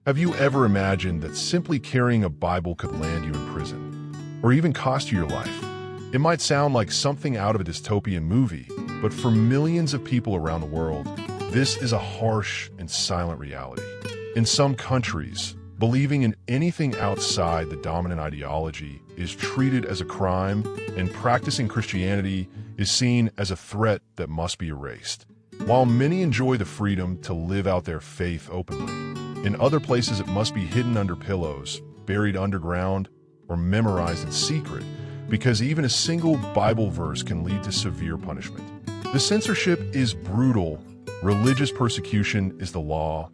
Have you ever imagined that simply carrying a Bible could land you in prison, or even cost you your life? It might sound like something out of a dystopian movie, but for millions of people around the world, this is a harsh and silent reality. In some countries, believing in anything outside the dominant ideology is treated as a crime, and practicing Christianity is seen as a threat that must be erased. While many enjoy the freedom to live out their faith openly, in other places it must be hidden under pillows, buried underground, or memorized in secret, because even a single Bible verse can lead to severe punishment. The censorship is brutal, religious persecution is the law,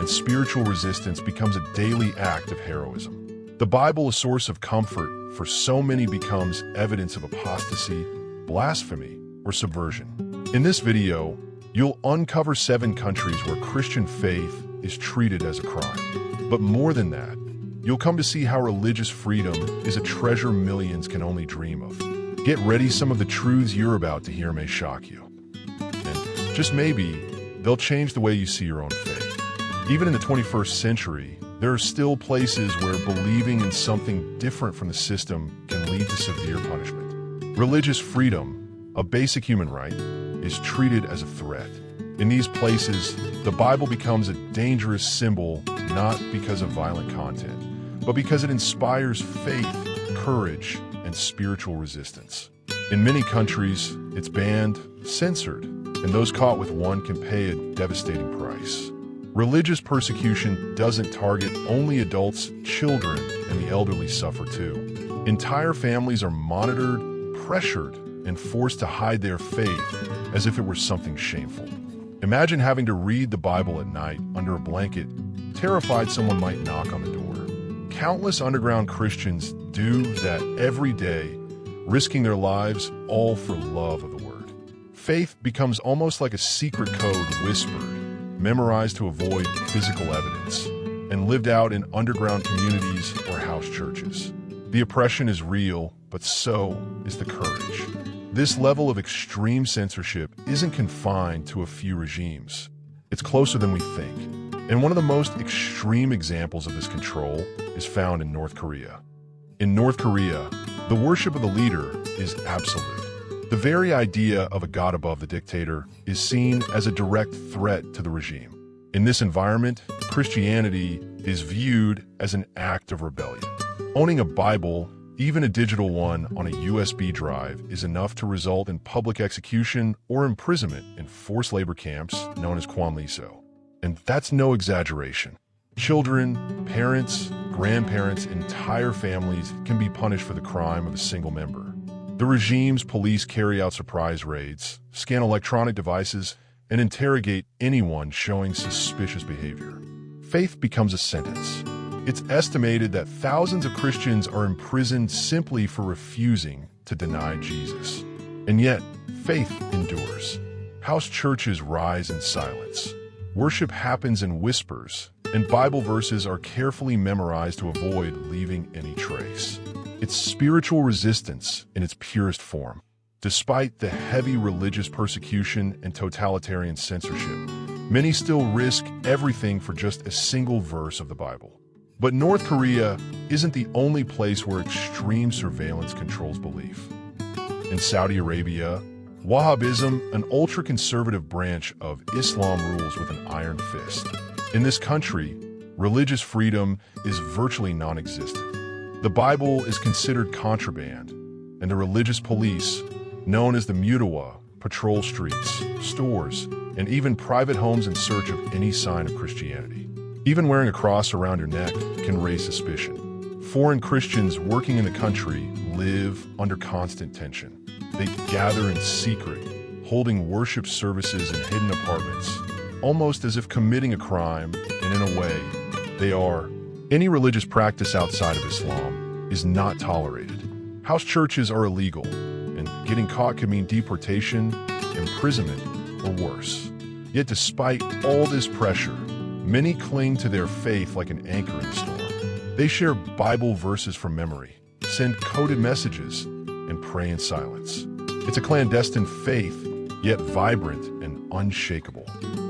and spiritual resistance becomes a daily act of heroism. The Bible, a source of comfort for so many, becomes evidence of apostasy, blasphemy, or subversion. In this video, you'll uncover 7 countries where Christian faith is treated as a crime. But more than that, you'll come to see how religious freedom is a treasure millions can only dream of. Get ready, some of the truths you're about to hear may shock you. And just maybe, they'll change the way you see your own faith. Even in the 21st century, there are still places where believing in something different from the system can lead to severe punishment. Religious freedom, a basic human right, is treated as a threat. In these places, the Bible becomes a dangerous symbol not because of violent content, but because it inspires faith, courage, and spiritual resistance. In many countries, it's banned, censored, and those caught with one can pay a devastating price. Religious persecution doesn't target only adults, children, and the elderly suffer too. Entire families are monitored, pressured, and forced to hide their faith as if it were something shameful. Imagine having to read the Bible at night under a blanket, terrified someone might knock on the door. Countless underground Christians do that every day, risking their lives all for love of the Word. Faith becomes almost like a secret code whispered, memorized to avoid physical evidence, and lived out in underground communities or house churches. The oppression is real, but so is the courage. This level of extreme censorship isn't confined to a few regimes. It's closer than we think. And one of the most extreme examples of this control is found in North Korea. In North Korea, the worship of the leader is absolute. The very idea of a God above the dictator is seen as a direct threat to the regime. In this environment, Christianity is viewed as an act of rebellion. Owning a Bible, even a digital one on a USB drive, is enough to result in public execution or imprisonment in forced labor camps known as Kwanliso. And that's no exaggeration. Children, parents, grandparents, entire families can be punished for the crime of a single member. The regime's police carry out surprise raids, scan electronic devices, and interrogate anyone showing suspicious behavior. Faith becomes a sentence. It's estimated that thousands of Christians are imprisoned simply for refusing to deny Jesus. And yet, faith endures. House churches rise in silence. Worship happens in whispers, and Bible verses are carefully memorized to avoid leaving any trace. It's spiritual resistance in its purest form. Despite the heavy religious persecution and totalitarian censorship, many still risk everything for just a single verse of the Bible. But North Korea isn't the only place where extreme surveillance controls belief. In Saudi Arabia, Wahhabism, an ultra-conservative branch of Islam, rules with an iron fist. In this country, religious freedom is virtually non-existent. The Bible is considered contraband, and the religious police, known as the Mutawa, patrol streets, stores, and even private homes in search of any sign of Christianity. Even wearing a cross around your neck can raise suspicion. Foreign Christians working in the country live under constant tension. They gather in secret, holding worship services in hidden apartments, almost as if committing a crime, and in a way, they are. Any religious practice outside of Islam is not tolerated. House churches are illegal, and getting caught could mean deportation, imprisonment, or worse. Yet despite all this pressure, many cling to their faith like an anchor in the storm. They share Bible verses from memory, send coded messages, and pray in silence. It's a clandestine faith, yet vibrant and unshakable.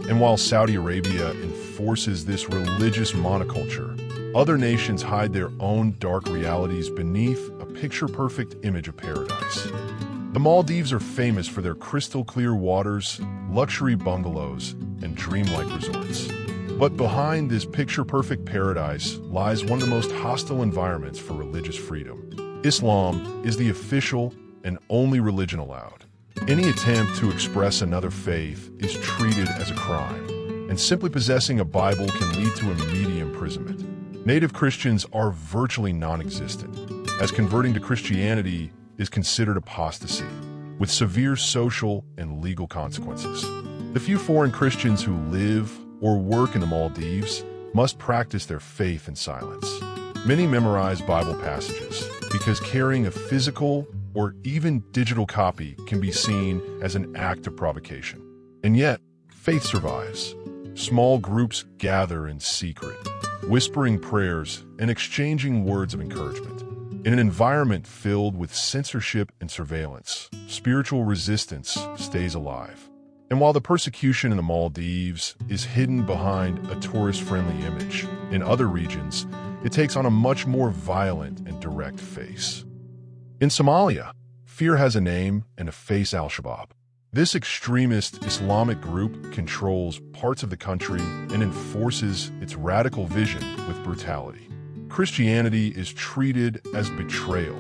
And while Saudi Arabia enforces this religious monoculture, other nations hide their own dark realities beneath a picture-perfect image of paradise. The Maldives are famous for their crystal-clear waters, luxury bungalows, and dreamlike resorts. But behind this picture-perfect paradise lies one of the most hostile environments for religious freedom. Islam is the official and only religion allowed. Any attempt to express another faith is treated as a crime, and simply possessing a Bible can lead to immediate imprisonment. Native Christians are virtually non-existent, as converting to Christianity is considered apostasy, with severe social and legal consequences. The few foreign Christians who live or work in the Maldives must practice their faith in silence. Many memorize Bible passages because carrying a physical or even digital copy can be seen as an act of provocation. And yet, faith survives. Small groups gather in secret, whispering prayers and exchanging words of encouragement. In an environment filled with censorship and surveillance, spiritual resistance stays alive. And while the persecution in the Maldives is hidden behind a tourist-friendly image, in other regions, it takes on a much more violent and direct face. In Somalia, fear has a name and a face: Al-Shabaab. This extremist Islamic group controls parts of the country and enforces its radical vision with brutality. Christianity is treated as betrayal,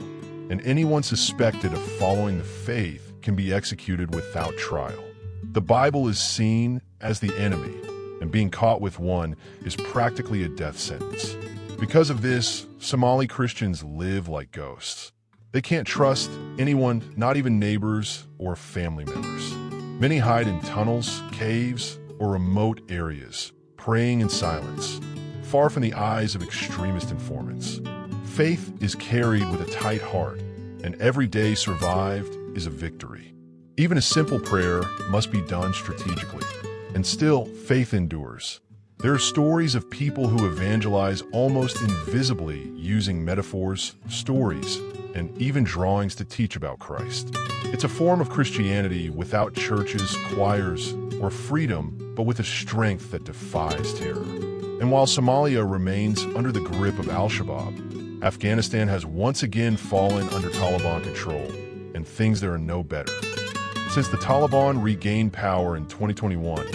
and anyone suspected of following the faith can be executed without trial. The Bible is seen as the enemy, and being caught with one is practically a death sentence. Because of this, Somali Christians live like ghosts. They can't trust anyone, not even neighbors or family members. Many hide in tunnels, caves, or remote areas, praying in silence, far from the eyes of extremist informants. Faith is carried with a tight heart, and every day survived is a victory. Even a simple prayer must be done strategically, and still, faith endures. There are stories of people who evangelize almost invisibly using metaphors, stories, and even drawings to teach about Christ. It's a form of Christianity without churches, choirs, or freedom, but with a strength that defies terror. And while Somalia remains under the grip of Al-Shabaab, Afghanistan has once again fallen under Taliban control, and things there are no better. Since the Taliban regained power in 2021,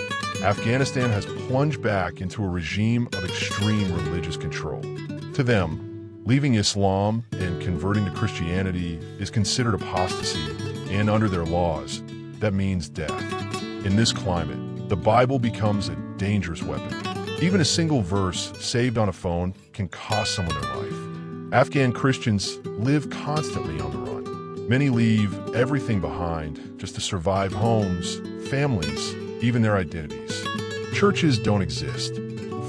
Afghanistan has plunged back into a regime of extreme religious control. To them, leaving Islam and converting to Christianity is considered apostasy, and under their laws, that means death. In this climate, the Bible becomes a dangerous weapon. Even a single verse saved on a phone can cost someone their life. Afghan Christians live constantly on the run. Many leave everything behind just to survive homes, families, even their identities. Churches don't exist.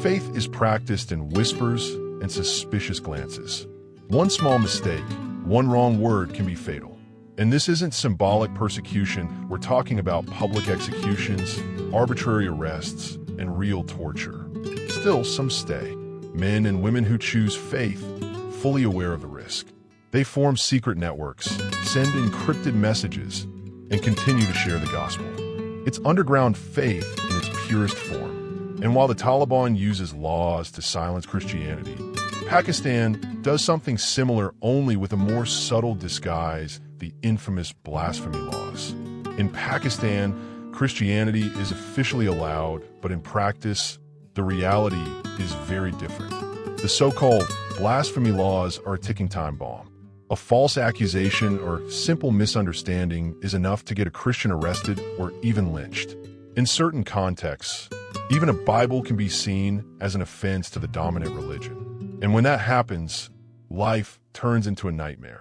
Faith is practiced in whispers and suspicious glances. One small mistake, one wrong word can be fatal. And this isn't symbolic persecution. We're talking about public executions, arbitrary arrests, and real torture. Still, some stay. Men and women who choose faith, fully aware of the risk. They form secret networks, send encrypted messages, and continue to share the gospel. It's underground faith in its purest form. And while the Taliban uses laws to silence Christianity, Pakistan does something similar, only with a more subtle disguise: the infamous blasphemy laws. In Pakistan, Christianity is officially allowed, but in practice, the reality is very different. The so-called blasphemy laws are a ticking time bomb. A false accusation or simple misunderstanding is enough to get a Christian arrested or even lynched. In certain contexts, even a Bible can be seen as an offense to the dominant religion. And when that happens, life turns into a nightmare.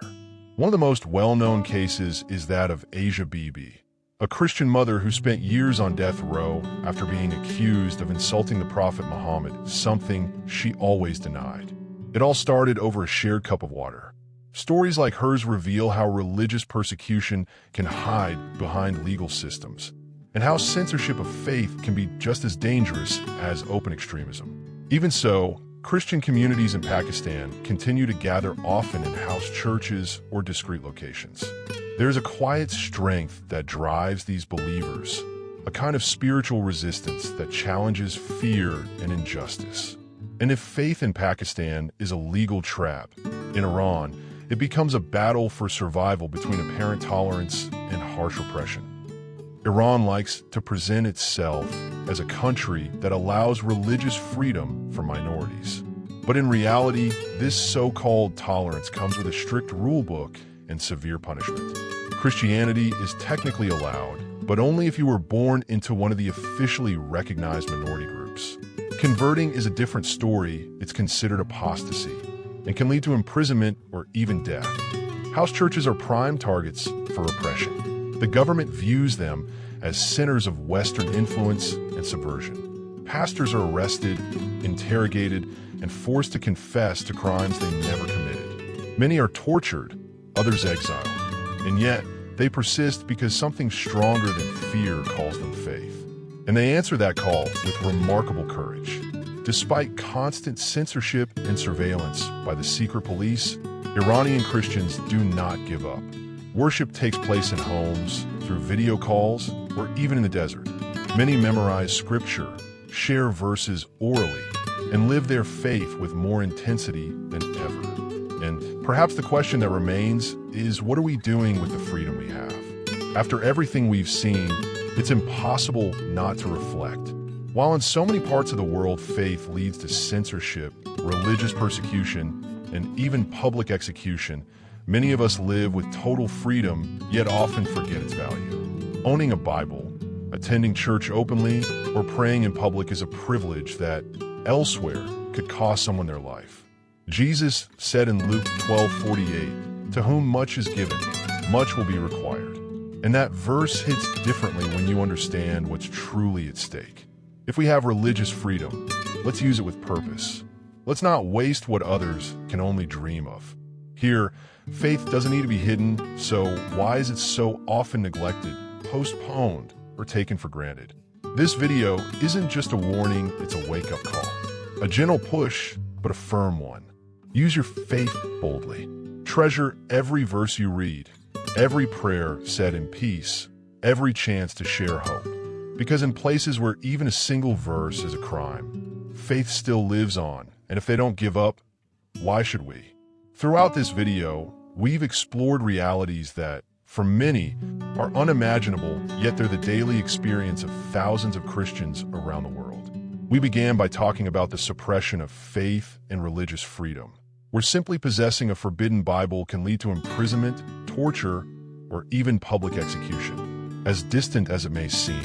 One of the most well-known cases is that of Asia Bibi, a Christian mother who spent years on death row after being accused of insulting the Prophet Muhammad, something she always denied. It all started over a shared cup of water. Stories like hers reveal how religious persecution can hide behind legal systems, and how censorship of faith can be just as dangerous as open extremism. Even so, Christian communities in Pakistan continue to gather, often in house churches or discreet locations. There's a quiet strength that drives these believers, a kind of spiritual resistance that challenges fear and injustice. And if faith in Pakistan is a legal trap, in Iran, it becomes a battle for survival between apparent tolerance and harsh repression. Iran likes to present itself as a country that allows religious freedom for minorities. But in reality, this so-called tolerance comes with a strict rule book and severe punishment. Christianity is technically allowed, but only if you were born into one of the officially recognized minority groups. Converting is a different story. It's considered apostasy and can lead to imprisonment or even death. House churches are prime targets for repression. The government views them as centers of Western influence and subversion. Pastors are arrested, interrogated, and forced to confess to crimes they never committed. Many are tortured, others exiled, and yet they persist because something stronger than fear calls them faith. And they answer that call with remarkable courage. Despite constant censorship and surveillance by the secret police, Iranian Christians do not give up. Worship takes place in homes, through video calls, or even in the desert. Many memorize scripture, share verses orally, and live their faith with more intensity than ever. And perhaps the question that remains is, what are we doing with the freedom we have? After everything we've seen, it's impossible not to reflect. While in so many parts of the world faith leads to censorship, religious persecution, and even public execution, many of us live with total freedom, yet often forget its value. Owning a Bible, attending church openly, or praying in public is a privilege that, elsewhere, could cost someone their life. Jesus said in Luke 12:48, "To whom much is given, much will be required." And that verse hits differently when you understand what's truly at stake. If we have religious freedom, let's use it with purpose. Let's not waste what others can only dream of. Here, faith doesn't need to be hidden, so why is it so often neglected, postponed, or taken for granted? This video isn't just a warning, it's a wake-up call. A gentle push, but a firm one. Use your faith boldly. Treasure every verse you read, every prayer said in peace, every chance to share hope. Because in places where even a single verse is a crime, faith still lives on, and if they don't give up, why should we? Throughout this video, we've explored realities that, for many, are unimaginable, yet they're the daily experience of thousands of Christians around the world. We began by talking about the suppression of faith and religious freedom, where simply possessing a forbidden Bible can lead to imprisonment, torture, or even public execution. As distant as it may seem,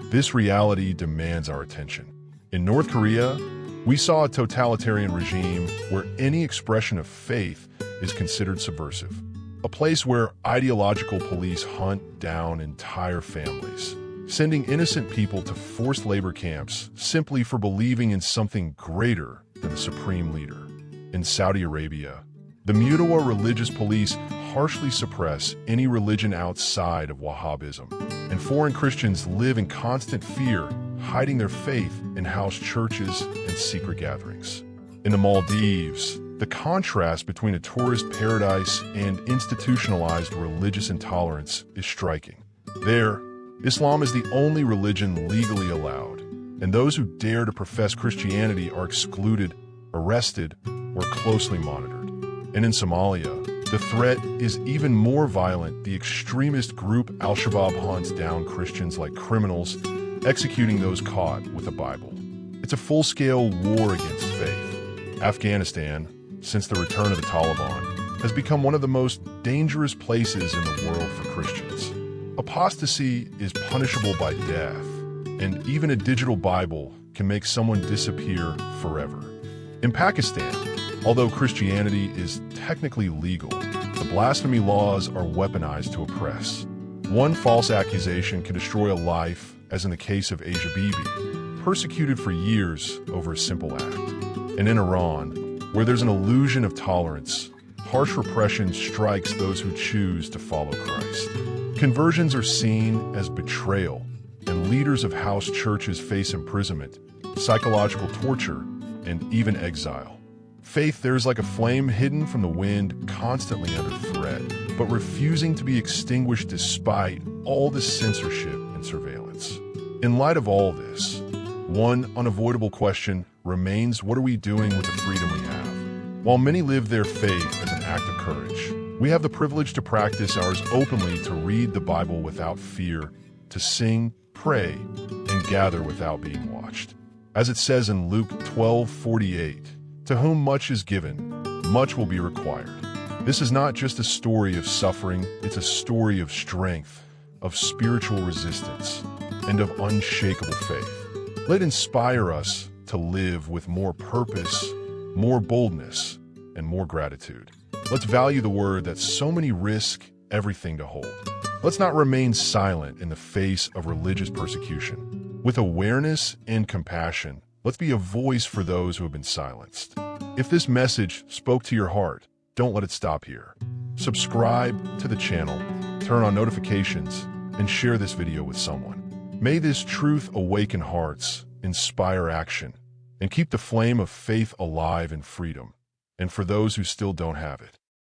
this reality demands our attention. In North Korea, we saw a totalitarian regime where any expression of faith is considered subversive. A place where ideological police hunt down entire families, sending innocent people to forced labor camps simply for believing in something greater than the supreme leader. In Saudi Arabia, the Mutawa religious police harshly suppress any religion outside of Wahhabism, and foreign Christians live in constant fear, hiding their faith in house churches and secret gatherings. In the Maldives, the contrast between a tourist paradise and institutionalized religious intolerance is striking. There, Islam is the only religion legally allowed, and those who dare to profess Christianity are excluded, arrested, or closely monitored. And in Somalia, the threat is even more violent. The extremist group Al-Shabaab hunts down Christians like criminals, executing those caught with a Bible. It's a full-scale war against faith. Afghanistan, since the return of the Taliban, has become one of the most dangerous places in the world for Christians. Apostasy is punishable by death, and even a digital Bible can make someone disappear forever. In Pakistan, although Christianity is technically legal, the blasphemy laws are weaponized to oppress. One false accusation can destroy a life, as in the case of Asia Bibi, persecuted for years over a simple act. And in Iran, where there's an illusion of tolerance, harsh repression strikes those who choose to follow Christ. Conversions are seen as betrayal, and leaders of house churches face imprisonment, psychological torture, and even exile. Faith there is like a flame hidden from the wind, constantly under threat, but refusing to be extinguished despite all the censorship and surveillance. In light of all this, one unavoidable question remains: what are we doing with the freedom we have? While many live their faith as an act of courage, we have the privilege to practice ours openly, to read the Bible without fear, to sing, pray, and gather without being watched. As it says in Luke 12:48, "To whom much is given, much will be required." This is not just a story of suffering, it's a story of strength, of spiritual resistance, and of unshakable faith. Let it inspire us to live with more purpose, more boldness, and more gratitude. Let's value the word that so many risk everything to hold. Let's not remain silent in the face of religious persecution. With awareness and compassion, let's be a voice for those who have been silenced. If this message spoke to your heart, don't let it stop here. Subscribe to the channel, turn on notifications, and share this video with someone. May this truth awaken hearts, inspire action, and keep the flame of faith alive in freedom. And for those who still don't have it,